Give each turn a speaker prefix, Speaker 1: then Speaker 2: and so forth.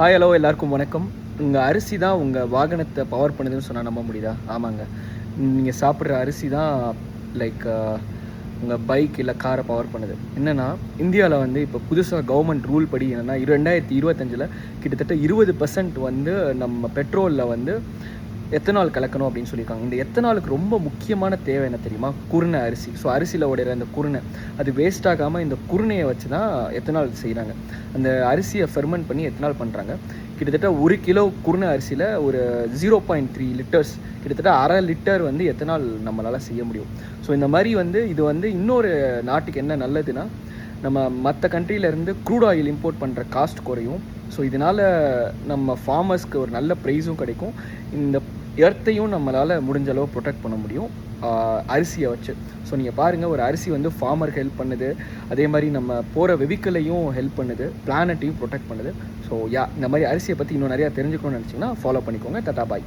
Speaker 1: Hi hello எல்லாருக்கும் வணக்கம். உங்கள் அரிசி தான் உங்கள் வாகனத்தை பவர் பண்ணுதுன்னு சொன்னால் நம்ப முடியுதா? ஆமாங்க. நீங்கள் சாப்பிட்ற அரிசி தான் லைக் உங்கள் பைக் இல்லை காரை பவர் பண்ணுது. என்னென்னா இந்தியாவில் வந்து இப்போ புதுசாக கவர்மெண்ட் ரூல் படி என்னென்னா 2025 கிட்டத்தட்ட 20% வந்து நம்ம பெட்ரோலில் வந்து எத்தனால் கலக்கணும் அப்படின்னு சொல்லியிருக்காங்க. இந்த எத்தனாலுக்கு ரொம்ப முக்கியமான தேவை என்ன தெரியுமா? குருணை அரிசி. ஸோ அரிசியில் உடையிற அந்த குருணை அது வேஸ்ட் ஆகாமல் இந்த குருணையை வச்சு தான் எத்தனால் செய்கிறாங்க. அந்த அரிசியை ஃபெர்மெண்ட் பண்ணி எத்தனால் பண்ணுறாங்க. கிட்டத்தட்ட 1 கிலோ குருணை அரிசியில் ஒரு 0.3 லிட்டர்ஸ், கிட்டத்தட்ட 1/2 லிட்டர் வந்து எத்தனால் நம்மளால் செய்ய முடியும். ஸோ இந்த மாதிரி வந்து இது வந்து இன்னொரு நாட்டுக்கு என்ன நல்லதுன்னா, நம்ம மற்ற கண்ட்ரியிலேருந்து க்ரூட் ஆயில் இம்போர்ட் பண்ணுற காஸ்ட் குறையும். ஸோ இதனால் நம்ம ஃபார்மர்ஸ்க்கு ஒரு நல்ல ப்ரைஸும் கிடைக்கும். இந்த எர்த்தையும் நம்மளால் முடிஞ்ச அளவு ப்ரொடெக்ட் பண்ண முடியும் அரிசியை வச்சு. ஸோ நீங்கள் பாருங்கள், ஒரு அரிசி வந்து ஃபார்மருக்கு ஹெல்ப் பண்ணுது, அதே மாதிரி நம்ம போகிற வெஹிக்கிளையும் ஹெல்ப் பண்ணுது, பிளானட்டையும் ப்ரொடெக்ட் பண்ணுது. ஸோ இந்த மாதிரி அரிசியை பற்றி இன்னும் நிறையா தெரிஞ்சுக்கணும்னு நினச்சிங்கன்னா ஃபாலோ பண்ணிக்கோங்க. டாடா பாய்.